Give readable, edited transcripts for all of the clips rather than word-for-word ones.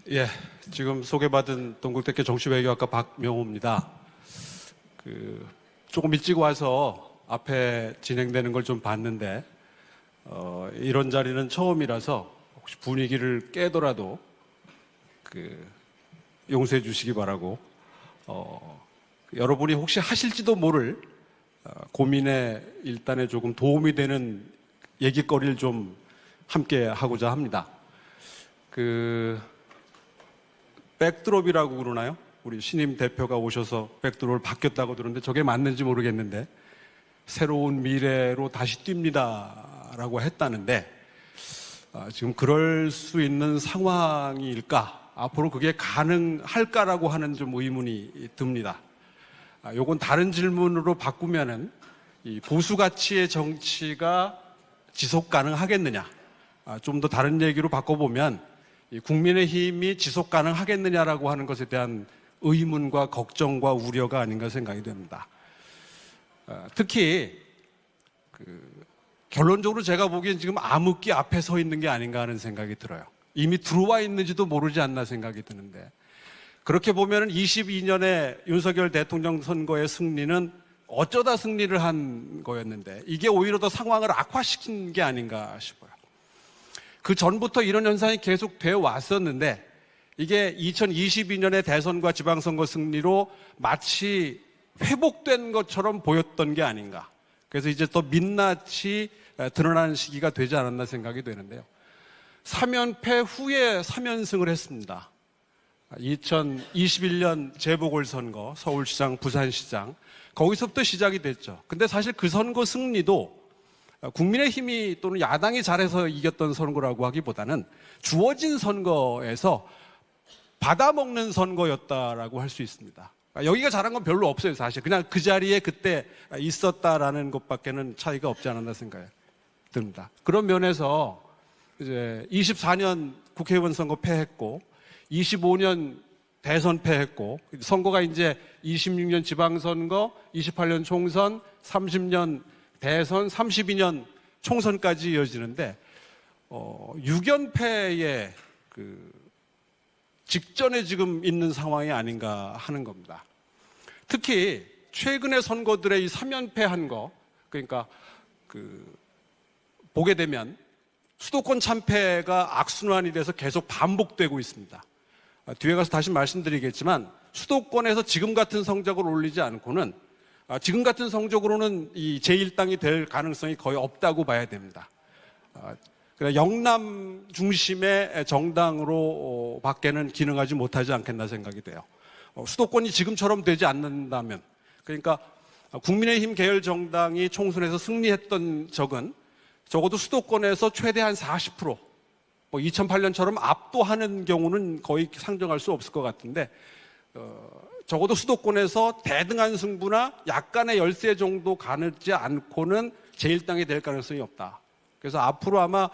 예, 지금 소개받은 동국대학교 정치외교학과 박명호입니다. 조금 일찍 와서 앞에 진행되는 걸 좀 봤는데, 이런 자리는 처음이라서 혹시 분위기를 깨더라도 용서해 주시기 바라고, 여러분이 혹시 하실지도 모를 고민에 일단에 조금 도움이 되는 얘기거리를 좀 함께 하고자 합니다. 백드롭이라고 그러나요? 우리 신임 대표가 오셔서 백드롭을 바뀌었다고 들었는데 저게 맞는지 모르겠는데 새로운 미래로 다시 뜁니다 라고 했다는데 지금 그럴 수 있는 상황일까? 앞으로 그게 가능할까라고 하는 좀 의문이 듭니다. 요건 다른 질문으로 바꾸면은 이 보수 가치의 정치가 지속 가능하겠느냐? 좀 더 다른 얘기로 바꿔보면 국민의힘이 지속 가능하겠느냐라고 하는 것에 대한 의문과 걱정과 우려가 아닌가 생각이 됩니다. 특히 결론적으로 제가 보기엔 지금 암흑기 앞에 서 있는 게 아닌가 하는 생각이 들어요. 이미 들어와 있는지도 모르지 않나 생각이 드는데, 그렇게 보면 22년에 윤석열 대통령 선거의 승리는 어쩌다 승리를 한 거였는데 이게 오히려 더 상황을 악화시킨 게 아닌가 싶어요. 그 전부터 이런 현상이 계속 되어 왔었는데 이게 2022년의 대선과 지방선거 승리로 마치 회복된 것처럼 보였던 게 아닌가. 그래서 이제 또 민낯이 드러나는 시기가 되지 않았나 생각이 되는데요. 3연패 후에 3연승을 했습니다. 2021년 재보궐선거, 서울시장, 부산시장, 거기서부터 시작이 됐죠. 근데 사실 그 선거 승리도 국민의힘이 또는 야당이 잘해서 이겼던 선거라고 하기보다는 주어진 선거에서 받아먹는 선거였다라고 할 수 있습니다. 여기가 잘한 건 별로 없어요, 사실. 그냥 그 자리에 그때 있었다라는 것밖에는 차이가 없지 않았나 생각이 듭니다. 그런 면에서 이제 24년 국회의원 선거 패했고, 25년 대선 패했고, 선거가 이제 26년 지방선거, 28년 총선, 30년 대선, 32년 총선까지 이어지는데 6연패의 직전에 지금 있는 상황이 아닌가 하는 겁니다. 특히 최근의 선거들의 이 3연패한 거, 그러니까 보게 되면 수도권 참패가 악순환이 돼서 계속 반복되고 있습니다. 뒤에 가서 다시 말씀드리겠지만 수도권에서 지금 같은 성적을 올리지 않고는 지금 같은 성적으로는 이 제1당이 될 가능성이 거의 없다고 봐야 됩니다. 영남 중심의 정당으로 밖에는 기능하지 못하지 않겠나 생각이 돼요. 수도권이 지금처럼 되지 않는다면, 그러니까 국민의힘 계열 정당이 총선에서 승리했던 적은 적어도 수도권에서 최대한 40%, 2008년처럼 압도하는 경우는 거의 상정할 수 없을 것 같은데 적어도 수도권에서 대등한 승부나 약간의 열세 정도 가르지 않고는 제1당이 될 가능성이 없다. 그래서 앞으로 아마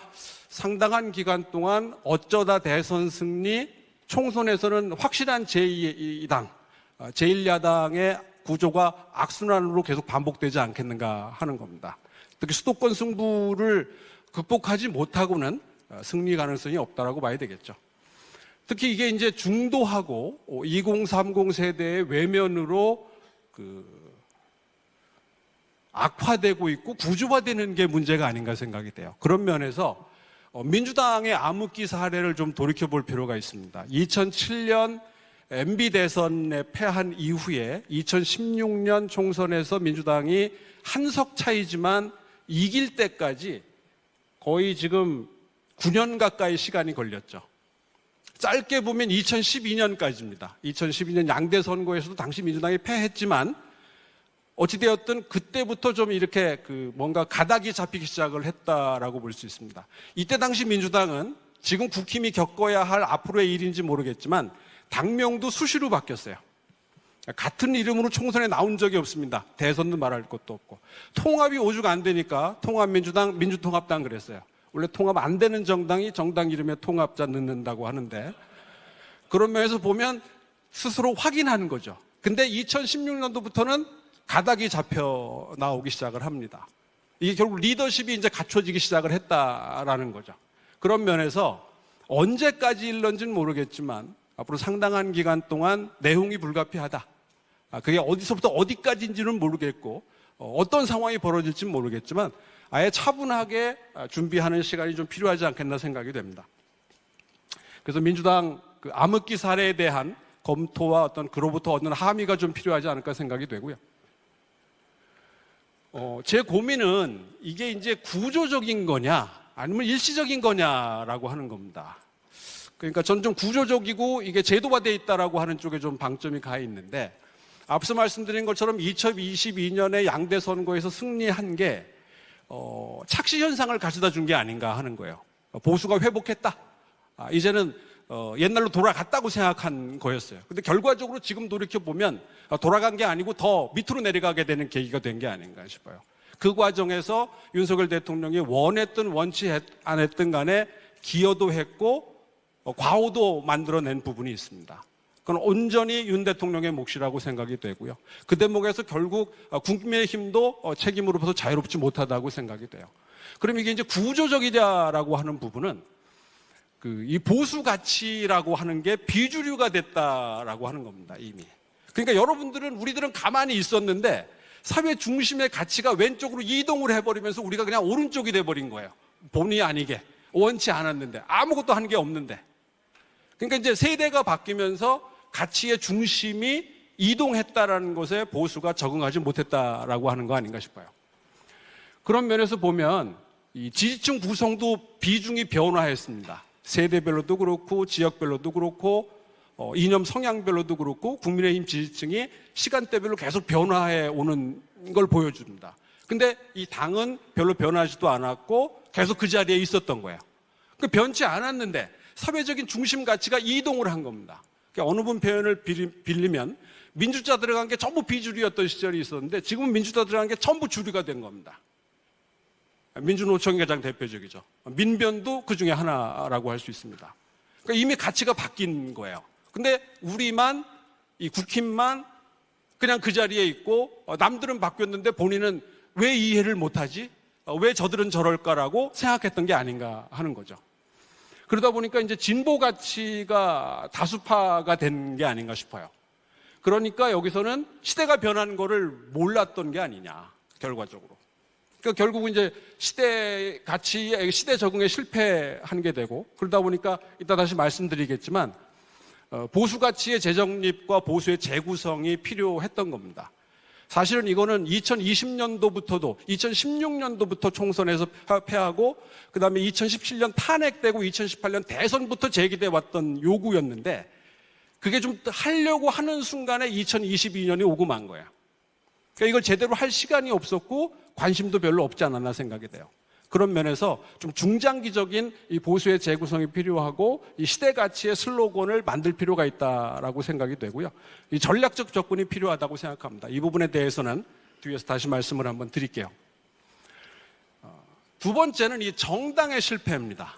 상당한 기간 동안 어쩌다 대선 승리, 총선에서는 확실한 제2당, 제1야당의 구조가 악순환으로 계속 반복되지 않겠는가 하는 겁니다. 특히 수도권 승부를 극복하지 못하고는 승리 가능성이 없다라고 봐야 되겠죠. 특히 이게 이제 중도하고 2030 세대의 외면으로 악화되고 있고 구조화되는 게 문제가 아닌가 생각이 돼요. 그런 면에서 민주당의 암흑기 사례를 좀 돌이켜 볼 필요가 있습니다. 2007년 MB 대선에 패한 이후에 2016년 총선에서 민주당이 한 석 차이지만 이길 때까지 거의 지금 9년 가까이 시간이 걸렸죠. 짧게 보면 2012년까지입니다. 2012년 양대 선거에서도 당시 민주당이 패했지만 어찌되었든 그때부터 좀 이렇게 뭔가 가닥이 잡히기 시작을 했다라고 볼 수 있습니다. 이때 당시 민주당은 지금 국힘이 겪어야 할 앞으로의 일인지 모르겠지만 당명도 수시로 바뀌었어요. 같은 이름으로 총선에 나온 적이 없습니다. 대선도 말할 것도 없고. 통합이 오죽 안 되니까 통합민주당, 민주통합당 그랬어요. 원래 통합 안 되는 정당이 정당 이름에 통합자 넣는다고 하는데, 그런 면에서 보면 스스로 확인하는 거죠. 근데 2016년도부터는 가닥이 잡혀 나오기 시작을 합니다. 이게 결국 리더십이 이제 갖춰지기 시작을 했다라는 거죠. 그런 면에서 언제까지 일런지는 모르겠지만 앞으로 상당한 기간 동안 내용이 불가피하다. 그게 어디서부터 어디까지인지는 모르겠고 어떤 상황이 벌어질지는 모르겠지만 아예 차분하게 준비하는 시간이 좀 필요하지 않겠나 생각이 됩니다. 그래서 민주당 그 암흑기 사례에 대한 검토와 어떤 그로부터 얻는 함의가 좀 필요하지 않을까 생각이 되고요. 제 고민은 이게 이제 구조적인 거냐 아니면 일시적인 거냐라고 하는 겁니다. 그러니까 저는 좀 구조적이고 이게 제도화되어 있다라고 하는 쪽에 좀 방점이 가 있는데, 앞서 말씀드린 것처럼 2022년에 양대 선거에서 승리한 게 착시 현상을 가져다 준 게 아닌가 하는 거예요. 보수가 회복했다. 이제는 옛날로 돌아갔다고 생각한 거였어요. 근데 결과적으로 지금 돌이켜 보면 돌아간 게 아니고 더 밑으로 내려가게 되는 계기가 된 게 아닌가 싶어요. 그 과정에서 윤석열 대통령이 원했든 원치 안 했든 간에 기여도 했고 과오도 만들어낸 부분이 있습니다. 그건 온전히 윤 대통령의 몫이라고 생각이 되고요. 그 대목에서 결국 국민의힘도 책임으로부터 자유롭지 못하다고 생각이 돼요. 그럼 이게 이제 구조적이냐라고 하는 부분은 이 보수 가치라고 하는 게 비주류가 됐다라고 하는 겁니다, 이미. 그러니까 우리들은 가만히 있었는데 사회 중심의 가치가 왼쪽으로 이동을 해버리면서 우리가 그냥 오른쪽이 돼버린 거예요. 본의 아니게. 원치 않았는데. 아무것도 한 게 없는데. 그러니까 이제 세대가 바뀌면서 가치의 중심이 이동했다라는 것에 보수가 적응하지 못했다라고 하는 거 아닌가 싶어요. 그런 면에서 보면 이 지지층 구성도 비중이 변화했습니다. 세대별로도 그렇고 지역별로도 그렇고 이념 성향별로도 그렇고 국민의힘 지지층이 시간대별로 계속 변화해 오는 걸 보여줍니다. 근데 이 당은 별로 변하지도 않았고 계속 그 자리에 있었던 거예요. 변치 않았는데 사회적인 중심 가치가 이동을 한 겁니다. 어느 분 표현을 빌리면 민주자 들어간 게 전부 비주류였던 시절이 있었는데 지금은 민주자 들어간 게 전부 주류가 된 겁니다. 민주노총이 가장 대표적이죠. 민변도 그 중에 하나라고 할 수 있습니다. 그러니까 이미 가치가 바뀐 거예요. 근데 우리만, 이 국힘만 그냥 그 자리에 있고 남들은 바뀌었는데 본인은 왜 이해를 못하지? 왜 저들은 저럴까라고 생각했던 게 아닌가 하는 거죠. 그러다 보니까 이제 진보 가치가 다수파가 된 게 아닌가 싶어요. 그러니까 여기서는 시대가 변하는 거를 몰랐던 게 아니냐, 결과적으로. 그러니까 결국은 이제 시대 가치에, 시대 적응에 실패한 게 되고, 그러다 보니까 이따 다시 말씀드리겠지만, 보수 가치의 재정립과 보수의 재구성이 필요했던 겁니다. 사실은 이거는 2020년도부터도 2016년도부터 총선에서 패하고 그다음에 2017년 탄핵되고 2018년 대선부터 제기돼 왔던 요구였는데 그게 좀 하려고 하는 순간에 2022년이 오고 만 거예요. 그러니까 이걸 제대로 할 시간이 없었고 관심도 별로 없지 않았나 생각이 돼요. 그런 면에서 좀 중장기적인 이 보수의 재구성이 필요하고 이 시대 가치의 슬로건을 만들 필요가 있다라고 생각이 되고요. 이 전략적 접근이 필요하다고 생각합니다. 이 부분에 대해서는 뒤에서 다시 말씀을 한번 드릴게요. 두 번째는 이 정당의 실패입니다.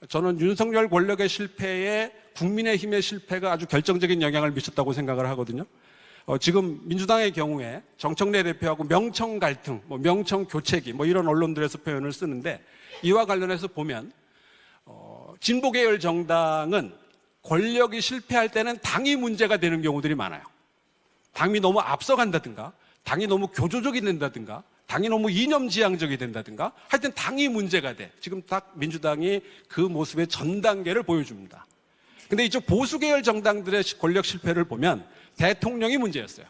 저는 윤석열 권력의 실패에 국민의힘의 실패가 아주 결정적인 영향을 미쳤다고 생각을 하거든요. 지금 민주당의 경우에 정청래 대표하고 명청 갈등, 명청 교체기 이런 언론들에서 표현을 쓰는데 이와 관련해서 보면 진보계열 정당은 권력이 실패할 때는 당이 문제가 되는 경우들이 많아요. 당이 너무 앞서간다든가 당이 너무 교조적이 된다든가 당이 너무 이념지향적이 된다든가 하여튼 당이 문제가 돼. 지금 딱 민주당이 그 모습의 전 단계를 보여줍니다. 근데 이쪽 보수계열 정당들의 권력 실패를 보면 대통령이 문제였어요.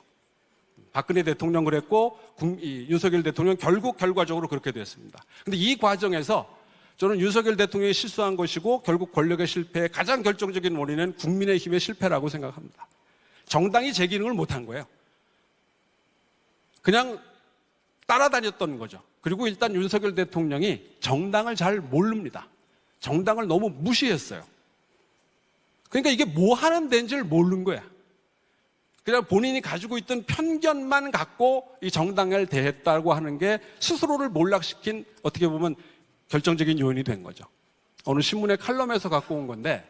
박근혜 대통령 그랬고 윤석열 대통령 결국 결과적으로 그렇게 됐습니다. 근데 이 과정에서 저는 윤석열 대통령이 실수한 것이고 결국 권력의 실패의 가장 결정적인 원인은 국민의힘의 실패라고 생각합니다. 정당이 제 기능을 못한 거예요. 그냥 따라다녔던 거죠. 그리고 일단 윤석열 대통령이 정당을 잘 모릅니다. 정당을 너무 무시했어요. 그러니까 이게 뭐 하는 데인지를 모르는 거야. 그냥 본인이 가지고 있던 편견만 갖고 이 정당을 대했다고 하는 게 스스로를 몰락시킨 어떻게 보면 결정적인 요인이 된 거죠. 어느 신문의 칼럼에서 갖고 온 건데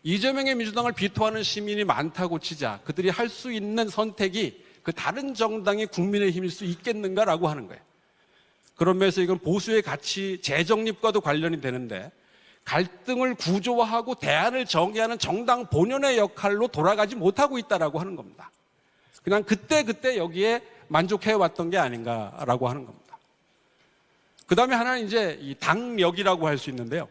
이재명의 민주당을 비토하는 시민이 많다고 치자 그들이 할 수 있는 선택이 그 다른 정당이 국민의힘일 수 있겠는가라고 하는 거예요. 그런 면에서 이건 보수의 가치 재정립과도 관련이 되는데 갈등을 구조화하고 대안을 정의하는 정당 본연의 역할로 돌아가지 못하고 있다라고 하는 겁니다. 그냥 그때 여기에 만족해왔던 게 아닌가라고 하는 겁니다. 그 다음에 하나는 이제 이 당력이라고 할 수 있는데요.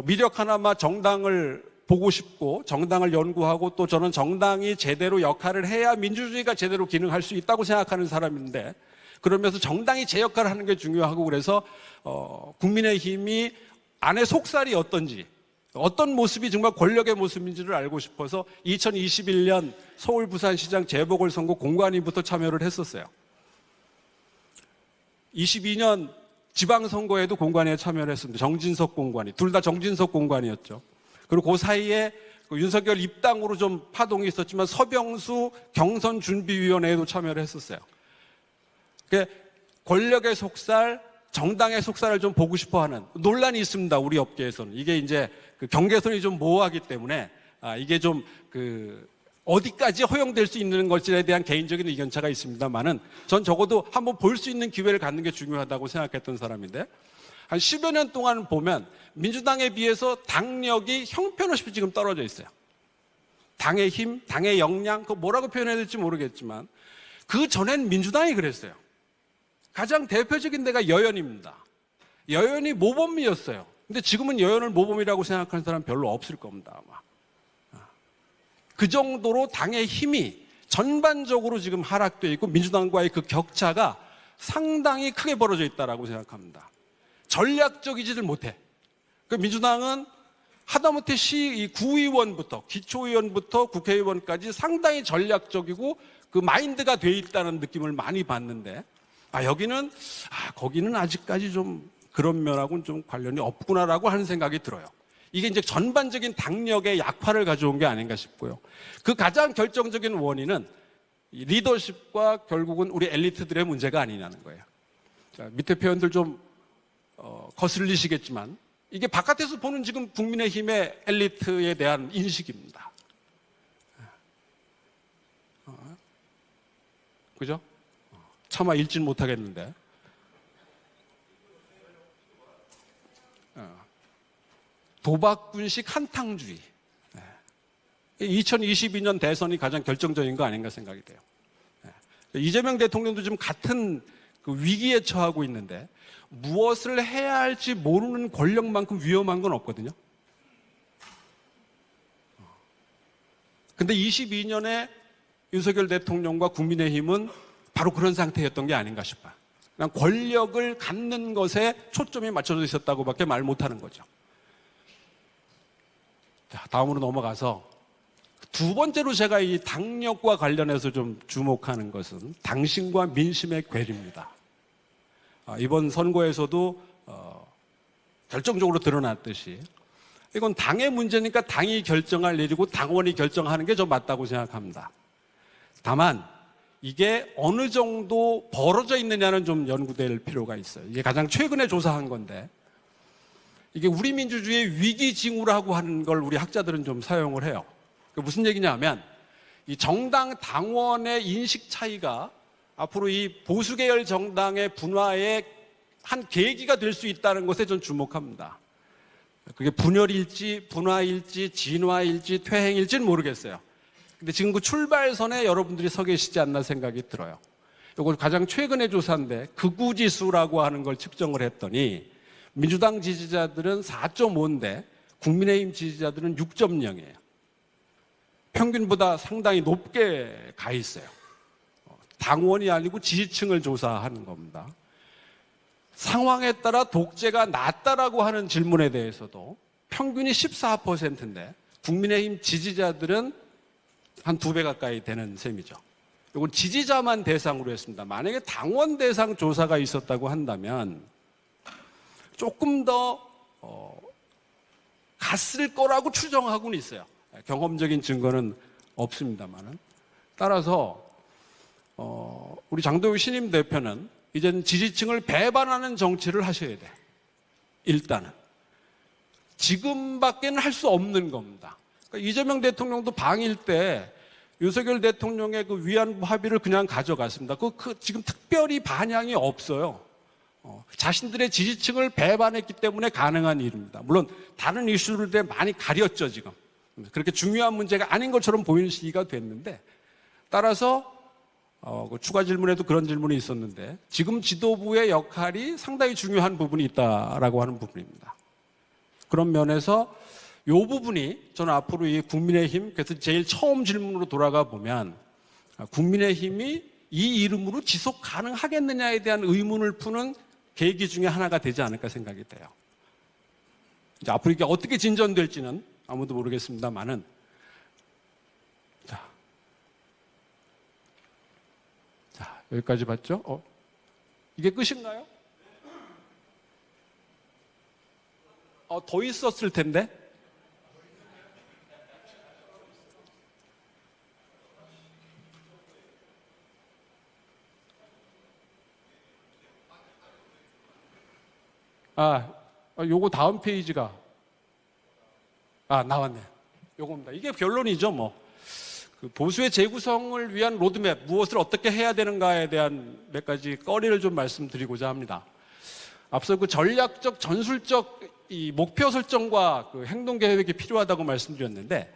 미력 하나마 정당을 보고 싶고 정당을 연구하고 또 저는 정당이 제대로 역할을 해야 민주주의가 제대로 기능할 수 있다고 생각하는 사람인데 그러면서 정당이 제 역할을 하는 게 중요하고 그래서 국민의힘이 안의 속살이 어떤지 어떤 모습이 정말 권력의 모습인지를 알고 싶어서 2021년 서울 부산시장 재보궐선거 공관위부터 참여를 했었어요. 22년 지방선거에도 공관위에 참여를 했습니다. 정진석 공관위. 둘 다 정진석 공관위였죠. 그리고 그 사이에 윤석열 입당으로 좀 파동이 있었지만 서병수 경선준비위원회에도 참여를 했었어요. 권력의 속살, 정당의 속살을 좀 보고 싶어 하는 논란이 있습니다. 우리 업계에서는. 이게 이제 경계선이 좀 모호하기 때문에 이게 좀 어디까지 허용될 수 있는 것에 대한 개인적인 의견차가 있습니다만은 전 적어도 한번 볼 수 있는 기회를 갖는 게 중요하다고 생각했던 사람인데 한 10여 년 동안 보면 민주당에 비해서 당력이 형편없이 지금 떨어져 있어요. 당의 힘, 당의 역량, 그거 뭐라고 표현해야 될지 모르겠지만 그 전엔 민주당이 그랬어요. 가장 대표적인 데가 여연입니다. 여연이 모범이었어요. 근데 지금은 여연을 모범이라고 생각하는 사람 별로 없을 겁니다, 아마. 그 정도로 당의 힘이 전반적으로 지금 하락되어 있고 민주당과의 그 격차가 상당히 크게 벌어져 있다고 생각합니다. 전략적이지를 못해. 민주당은 하다못해 구의원부터 기초의원부터 국회의원까지 상당히 전략적이고 그 마인드가 돼 있다는 느낌을 많이 받는데 거기는 아직까지 좀 그런 면하고는 좀 관련이 없구나라고 하는 생각이 들어요. 이게 이제 전반적인 당력의 약화를 가져온 게 아닌가 싶고요. 그 가장 결정적인 원인은 리더십과 결국은 우리 엘리트들의 문제가 아니냐는 거예요. 자, 밑에 표현들 좀 거슬리시겠지만 이게 바깥에서 보는 지금 국민의힘의 엘리트에 대한 인식입니다. 그죠? 차마 읽진 못하겠는데. '도박꾼식 한탕주의'. 2022년 대선이 가장 결정적인 거 아닌가 생각이 돼요. 이재명 대통령도 지금 같은 그 위기에 처하고 있는데 무엇을 해야 할지 모르는 권력만큼 위험한 건 없거든요. 근데 22년에 윤석열 대통령과 국민의힘은 바로 그런 상태였던 게 아닌가 싶어요. 그냥 권력을 갖는 것에 초점이 맞춰져 있었다고밖에 말 못하는 거죠. 자, 다음으로 넘어가서 두 번째로 제가 이 당력과 관련해서 좀 주목하는 것은 당신과 민심의 괴리입니다. 이번 선거에서도 결정적으로 드러났듯이 이건 당의 문제니까 당이 결정할 일이고 당원이 결정하는 게 좀 맞다고 생각합니다. 다만 이게 어느 정도 벌어져 있느냐는 좀 연구될 필요가 있어요. 이게 가장 최근에 조사한 건데 이게 우리 민주주의의 위기 징후라고 하는 걸 우리 학자들은 좀 사용을 해요. 무슨 얘기냐면 이 정당 당원의 인식 차이가 앞으로 이 보수계열 정당의 분화의 한 계기가 될 수 있다는 것에 전 주목합니다. 그게 분열일지 분화일지 진화일지 퇴행일지는 모르겠어요. 근데 지금 그 출발선에 여러분들이 서 계시지 않나 생각이 들어요. 이걸 가장 최근에 조사인데 극우지수라고 하는 걸 측정을 했더니 민주당 지지자들은 4.5인데 국민의힘 지지자들은 6.0이에요. 평균보다 상당히 높게 가 있어요. 당원이 아니고 지지층을 조사하는 겁니다. 상황에 따라 독재가 낫다라고 하는 질문에 대해서도 평균이 14%인데 국민의힘 지지자들은 한 2배 가까이 되는 셈이죠. 이건 지지자만 대상으로 했습니다. 만약에 당원 대상 조사가 있었다고 한다면 조금 더 갔을 거라고 추정하고는 있어요. 경험적인 증거는 없습니다만은. 따라서 우리 장도영 신임 대표는 이제는 지지층을 배반하는 정치를 하셔야 돼. 일단은 지금밖에는 할 수 없는 겁니다. 그러니까 이재명 대통령도 방일 때 윤석열 대통령의 그 위안부 합의를 그냥 가져갔습니다. 지금 특별히 반향이 없어요. 자신들의 지지층을 배반했기 때문에 가능한 일입니다. 물론 다른 이슈들 많이 가렸죠, 지금. 그렇게 중요한 문제가 아닌 것처럼 보이는 시기가 됐는데, 따라서 추가 질문에도 그런 질문이 있었는데, 지금 지도부의 역할이 상당히 중요한 부분이 있다라고 하는 부분입니다. 그런 면에서 이 부분이 저는 앞으로 이 국민의힘, 그래서 제일 처음 질문으로 돌아가 보면 국민의힘이 이 이름으로 지속 가능하겠느냐에 대한 의문을 푸는 계기 중에 하나가 되지 않을까 생각이 돼요. 이제 앞으로 이게 어떻게 진전될지는 아무도 모르겠습니다만은, 자, 여기까지 봤죠? 이게 끝인가요? 더 있었을 텐데. 요거 다음 페이지가 나왔네. 요겁니다. 이게 결론이죠, 뭐. 그 보수의 재구성을 위한 로드맵, 무엇을 어떻게 해야 되는가에 대한 몇 가지 거리를 좀 말씀드리고자 합니다. 앞서 그 전략적, 전술적 이 목표 설정과 그 행동 계획이 필요하다고 말씀드렸는데,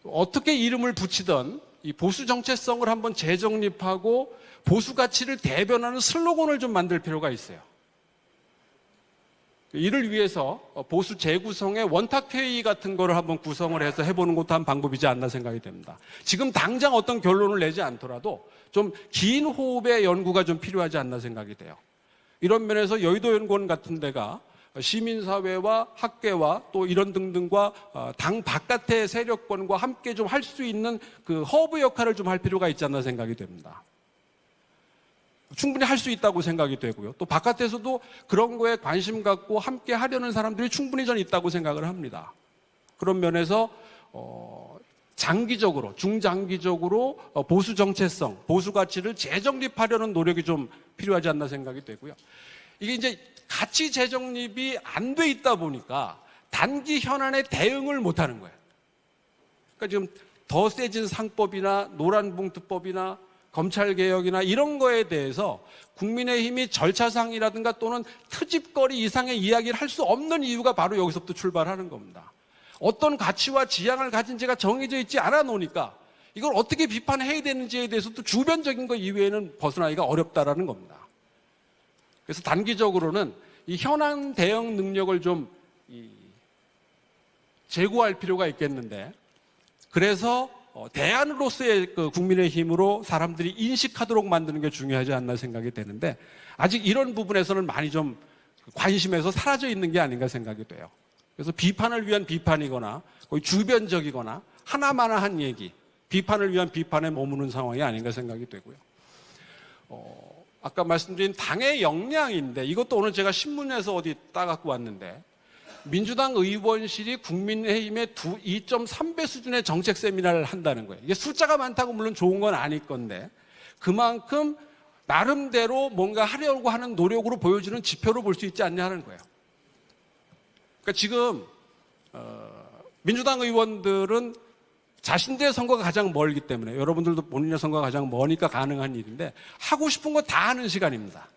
어떻게 이름을 붙이던 이 보수 정체성을 한번 재정립하고 보수 가치를 대변하는 슬로건을 좀 만들 필요가 있어요. 이를 위해서 보수 재구성의 원탁회의 같은 거를 한번 구성을 해서 해보는 것도 한 방법이지 않나 생각이 됩니다. 지금 당장 어떤 결론을 내지 않더라도 좀 긴 호흡의 연구가 좀 필요하지 않나 생각이 돼요. 이런 면에서 여의도연구원 같은 데가 시민사회와 학계와 또 이런 등등과 당 바깥의 세력권과 함께 좀 할 수 있는 그 허브 역할을 좀 할 필요가 있지 않나 생각이 됩니다. 충분히 할 수 있다고 생각이 되고요. 또 바깥에서도 그런 거에 관심 갖고 함께 하려는 사람들이 충분히 저는 있다고 생각을 합니다. 그런 면에서 장기적으로, 중장기적으로 보수 정체성, 보수 가치를 재정립하려는 노력이 좀 필요하지 않나 생각이 되고요. 이게 이제 가치 재정립이 안 돼 있다 보니까 단기 현안에 대응을 못 하는 거예요. 그러니까 지금 더 세진 상법이나 노란봉투법이나 검찰개혁이나 이런 거에 대해서 국민의힘이 절차상이라든가 또는 트집거리 이상의 이야기를 할 수 없는 이유가 바로 여기서부터 출발하는 겁니다. 어떤 가치와 지향을 가진지가 정해져 있지 않아 놓으니까 이걸 어떻게 비판해야 되는지에 대해서 또 주변적인 것 이외에는 벗어나기가 어렵다라는 겁니다. 그래서 단기적으로는 이 현안 대응 능력을 좀 제고할 필요가 있겠는데, 그래서 대안으로서의 그 국민의힘으로 사람들이 인식하도록 만드는 게 중요하지 않나 생각이 되는데, 아직 이런 부분에서는 많이 좀 관심에서 사라져 있는 게 아닌가 생각이 돼요. 그래서 비판을 위한 비판이거나 거의 주변적이거나 하나마나한 얘기, 비판을 위한 비판에 머무는 상황이 아닌가 생각이 되고요. 아까 말씀드린 당의 역량인데, 이것도 오늘 제가 신문에서 어디 따갖고 왔는데, 민주당 의원실이 국민의힘의 2.3배 수준의 정책 세미나를 한다는 거예요. 이게 숫자가 많다고 물론 좋은 건 아닐 건데, 그만큼 나름대로 뭔가 하려고 하는 노력으로 보여주는 지표로 볼 수 있지 않냐는 거예요. 그러니까 지금 민주당 의원들은 자신들의 선거가 가장 멀기 때문에, 여러분들도 본인의 선거가 가장 머니까 가능한 일인데, 하고 싶은 거 다 하는 시간입니다.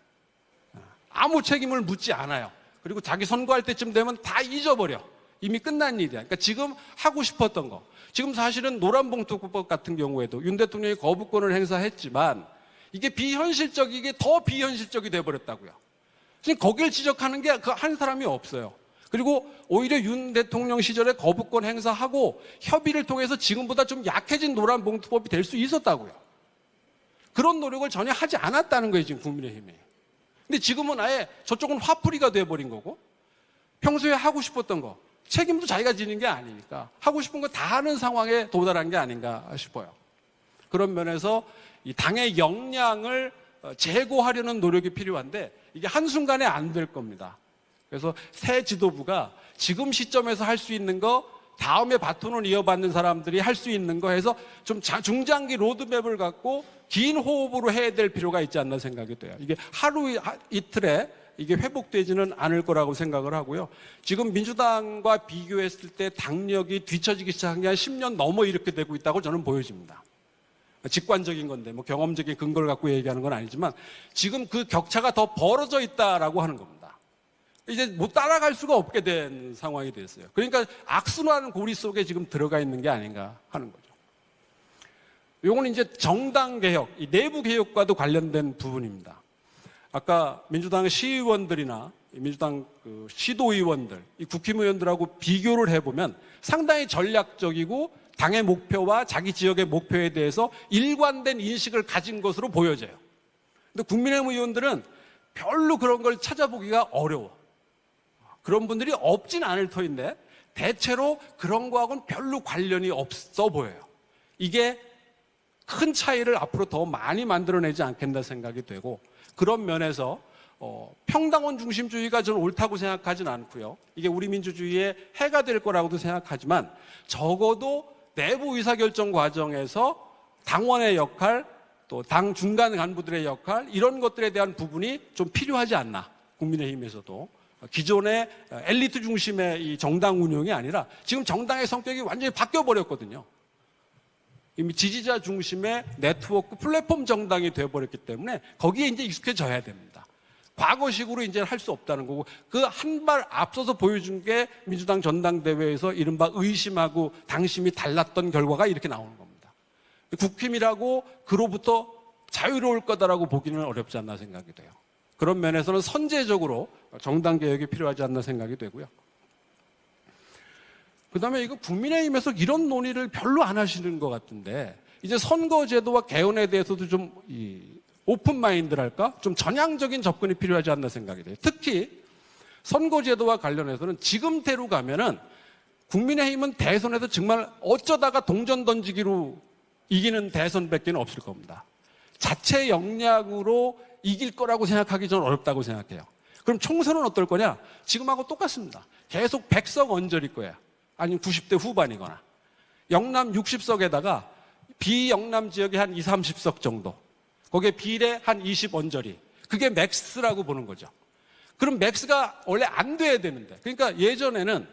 아무 책임을 묻지 않아요. 그리고 자기 선거할 때쯤 되면 다 잊어버려. 이미 끝난 일이야. 그러니까 지금 하고 싶었던 거. 지금 사실은 노란봉투법 같은 경우에도 윤 대통령이 거부권을 행사했지만 이게 비현실적이게 더 비현실적이 돼버렸다고요. 지금 거길 지적하는 게 그 한 사람이 없어요. 그리고 오히려 윤 대통령 시절에 거부권 행사하고 협의를 통해서 지금보다 좀 약해진 노란봉투법이 될 수 있었다고요. 그런 노력을 전혀 하지 않았다는 거예요, 지금 국민의힘이. 근데 지금은 아예 저쪽은 화풀이가 돼버린 거고, 평소에 하고 싶었던 거, 책임도 자기가 지는 게 아니니까 하고 싶은 거 다 하는 상황에 도달한 게 아닌가 싶어요. 그런 면에서 이 당의 역량을 제고하려는 노력이 필요한데, 이게 한순간에 안 될 겁니다. 그래서 새 지도부가 지금 시점에서 할 수 있는 거, 다음에 바톤을 이어받는 사람들이 할 수 있는 거 해서 좀 중장기 로드맵을 갖고 긴 호흡으로 해야 될 필요가 있지 않나 생각이 돼요. 이게 하루 이틀에 이게 회복되지는 않을 거라고 생각을 하고요. 지금 민주당과 비교했을 때 당력이 뒤처지기 시작한 게 한 10년 넘어 이렇게 되고 있다고 저는 보여집니다. 직관적인 건데 뭐 경험적인 근거를 갖고 얘기하는 건 아니지만 지금 그 격차가 더 벌어져 있다라고 하는 겁니다. 이제 못 따라갈 수가 없게 된 상황이 됐어요. 그러니까 악순환 고리 속에 지금 들어가 있는 게 아닌가 하는 거죠. 요건 이제 정당 개혁, 이 내부 개혁과도 관련된 부분입니다. 아까 민주당 시의원들이나 민주당 그 시도의원들, 이 국힘의원들하고 비교를 해보면 상당히 전략적이고 당의 목표와 자기 지역의 목표에 대해서 일관된 인식을 가진 것으로 보여져요. 근데 국민의힘 의원들은 별로 그런 걸 찾아보기가 어려워. 그런 분들이 없진 않을 터인데 대체로 그런 거하고는 별로 관련이 없어 보여요. 이게 큰 차이를 앞으로 더 많이 만들어내지 않겠나 생각이 되고, 그런 면에서 평당원 중심주의가 저는 옳다고 생각하진 않고요. 이게 우리 민주주의의 해가 될 거라고도 생각하지만 적어도 내부 의사결정 과정에서 당원의 역할, 또 당 중간 간부들의 역할, 이런 것들에 대한 부분이 좀 필요하지 않나. 국민의힘에서도 기존의 엘리트 중심의 이 정당 운영이 아니라 지금 정당의 성격이 완전히 바뀌어버렸거든요. 이미 지지자 중심의 네트워크 플랫폼 정당이 되어버렸기 때문에 거기에 이제 익숙해져야 됩니다. 과거식으로 이제 할 수 없다는 거고, 그 한 발 앞서서 보여준 게 민주당 전당대회에서 이른바 의심하고 당심이 달랐던 결과가 이렇게 나오는 겁니다. 국힘이라고 그로부터 자유로울 거다라고 보기는 어렵지 않나 생각이 돼요. 그런 면에서는 선제적으로 정당 개혁이 필요하지 않나 생각이 되고요. 그 다음에 이거 국민의힘에서 이런 논의를 별로 안 하시는 것 같은데, 이제 선거제도와 개헌에 대해서도 좀 오픈 마인드랄까? 좀 전향적인 접근이 필요하지 않나 생각이 돼요. 특히 선거제도와 관련해서는 지금대로 가면은 국민의힘은 대선에서 정말 어쩌다가 동전 던지기로 이기는 대선밖에 없을 겁니다. 자체 역량으로 이길 거라고 생각하기 전 어렵다고 생각해요. 그럼 총선은 어떨 거냐? 지금하고 똑같습니다. 계속 100석 언저릴 거야. 아니면 90대 후반이거나. 영남 60석에다가 비영남 지역에 한 20, 30석 정도. 거기에 비례 한 20 언저리. 그게 맥스라고 보는 거죠. 그럼 맥스가 원래 안 돼야 되는데. 그러니까 예전에는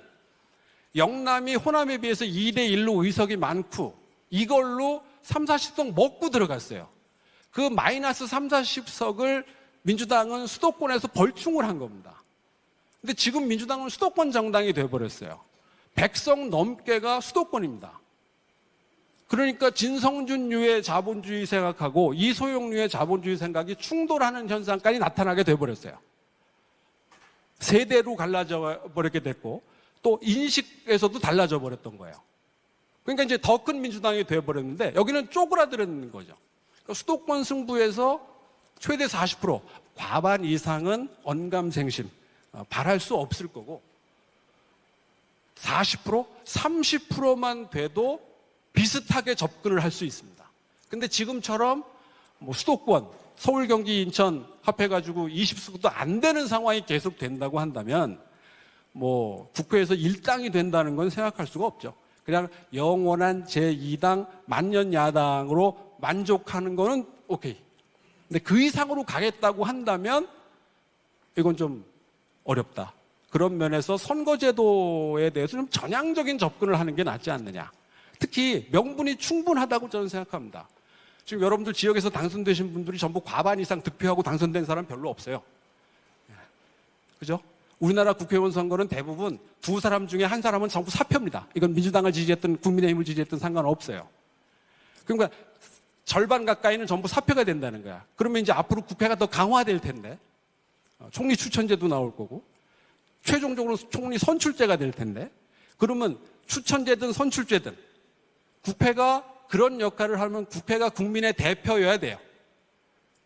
영남이 호남에 비해서 2대 1로 의석이 많고 이걸로 3, 40석 먹고 들어갔어요. 그 마이너스 3, 40석을 민주당은 수도권에서 벌충을 한 겁니다. 근데 지금 민주당은 수도권 정당이 돼버렸어요. 100석 넘게가 수도권입니다. 그러니까 진성준류의 자본주의 생각하고 이소영류의 자본주의 생각이 충돌하는 현상까지 나타나게 돼버렸어요. 세대로 갈라져 버렸게 됐고 또 인식에서도 달라져 버렸던 거예요. 그러니까 이제 더 큰 민주당이 돼버렸는데 여기는 쪼그라드는 거죠. 그러니까 수도권 승부에서 최대 40%, 과반 이상은 언감생심, 바랄 수 없을 거고 40%, 30%만 돼도 비슷하게 접근을 할 수 있습니다. 근데 지금처럼 뭐 수도권, 서울, 경기, 인천 합해가지고 20석도 안 되는 상황이 계속 된다고 한다면 뭐 국회에서 일당이 된다는 건 생각할 수가 없죠. 그냥 영원한 제2당 만년 야당으로 만족하는 거는 오케이. 근데 그 이상으로 가겠다고 한다면 이건 좀 어렵다. 그런 면에서 선거제도에 대해서 좀 전향적인 접근을 하는 게 낫지 않느냐. 특히 명분이 충분하다고 저는 생각합니다. 지금 여러분들 지역에서 당선되신 분들이 전부 과반 이상 득표하고 당선된 사람 별로 없어요. 그죠? 우리나라 국회의원 선거는 대부분 두 사람 중에 한 사람은 전부 사표입니다. 이건 민주당을 지지했든 국민의힘을 지지했든 상관없어요. 그러니까 절반 가까이는 전부 사표가 된다는 거야. 그러면 이제 앞으로 국회가 더 강화될 텐데 총리 추천제도 나올 거고 최종적으로 총리 선출제가 될 텐데 그러면 추천제든 선출제든 국회가 그런 역할을 하면 국회가 국민의 대표여야 돼요.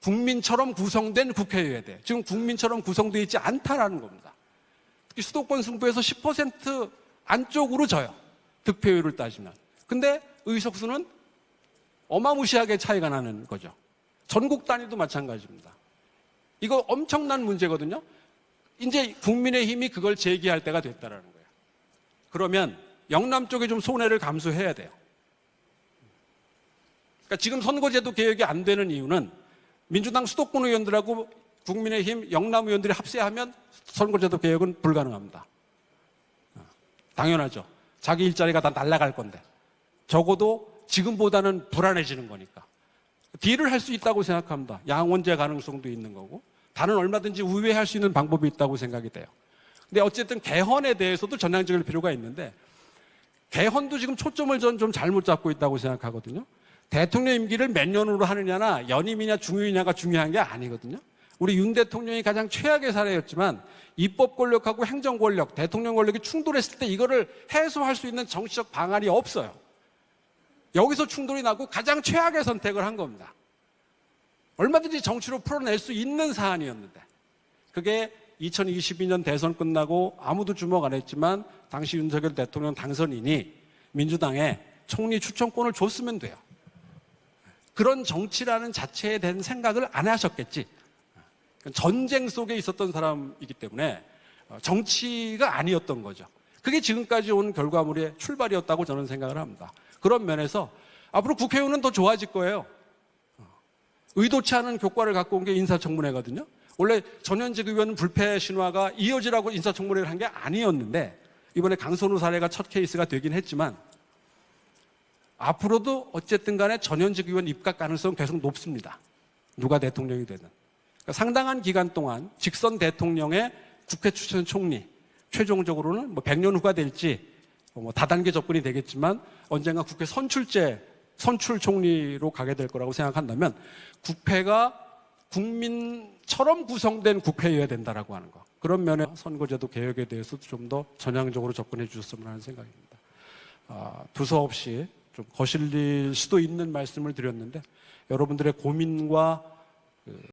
국민처럼 구성된 국회여야 돼요. 지금 국민처럼 구성되어 있지 않다라는 겁니다. 특히 수도권 승부에서 10% 안쪽으로 져요. 득표율을 따지면. 근데 의석수는 어마무시하게 차이가 나는 거죠. 전국 단위도 마찬가지입니다. 이거 엄청난 문제거든요. 이제 국민의힘이 그걸 제기할 때가 됐다라는 거예요. 그러면 영남 쪽에 좀 손해를 감수해야 돼요. 그러니까 지금 선거제도 개혁이 안 되는 이유는 민주당 수도권 의원들하고 국민의힘 영남 의원들이 합세하면 선거제도 개혁은 불가능합니다. 당연하죠. 자기 일자리가 다 날아갈 건데. 적어도 지금보다는 불안해지는 거니까. 딜을 할 수 있다고 생각합니다. 양원제 가능성도 있는 거고 다른 얼마든지 우회할 수 있는 방법이 있다고 생각이 돼요. 근데 어쨌든 개헌에 대해서도 전향적일 필요가 있는데 개헌도 지금 초점을 전 좀 잘못 잡고 있다고 생각하거든요. 대통령 임기를 몇 년으로 하느냐나 연임이냐 중요이냐가 중요한 게 아니거든요. 우리 윤 대통령이 가장 최악의 사례였지만 입법 권력하고 행정 권력, 대통령 권력이 충돌했을 때 이거를 해소할 수 있는 정치적 방안이 없어요. 여기서 충돌이 나고 가장 최악의 선택을 한 겁니다. 얼마든지 정치로 풀어낼 수 있는 사안이었는데 그게 2022년 대선 끝나고 아무도 주목 안 했지만 당시 윤석열 대통령 당선인이 민주당에 총리 추천권을 줬으면 돼요. 그런 정치라는 자체에 대한 생각을 안 하셨겠지. 전쟁 속에 있었던 사람이기 때문에 정치가 아니었던 거죠. 그게 지금까지 온 결과물의 출발이었다고 저는 생각을 합니다. 그런 면에서 앞으로 국회의원은 더 좋아질 거예요. 의도치 않은 효과를 갖고 온 게 인사청문회거든요. 원래 전현직 의원 불패 신화가 이어지라고 인사청문회를 한 게 아니었는데 이번에 강선우 사례가 첫 케이스가 되긴 했지만 앞으로도 어쨌든 간에 전현직 의원 입각 가능성은 계속 높습니다. 누가 대통령이 되든. 그러니까 상당한 기간 동안 직선 대통령의 국회 추천 총리, 최종적으로는 뭐 100년 후가 될지 뭐 다단계 접근이 되겠지만 언젠가 국회 선출 총리로 가게 될 거라고 생각한다면 국회가 국민처럼 구성된 국회여야 된다라고 하는 거. 그런 면에 선거제도 개혁에 대해서도 좀 더 전향적으로 접근해 주셨으면 하는 생각입니다. 두서없이 좀 거슬릴 수도 있는 말씀을 드렸는데 여러분들의 고민과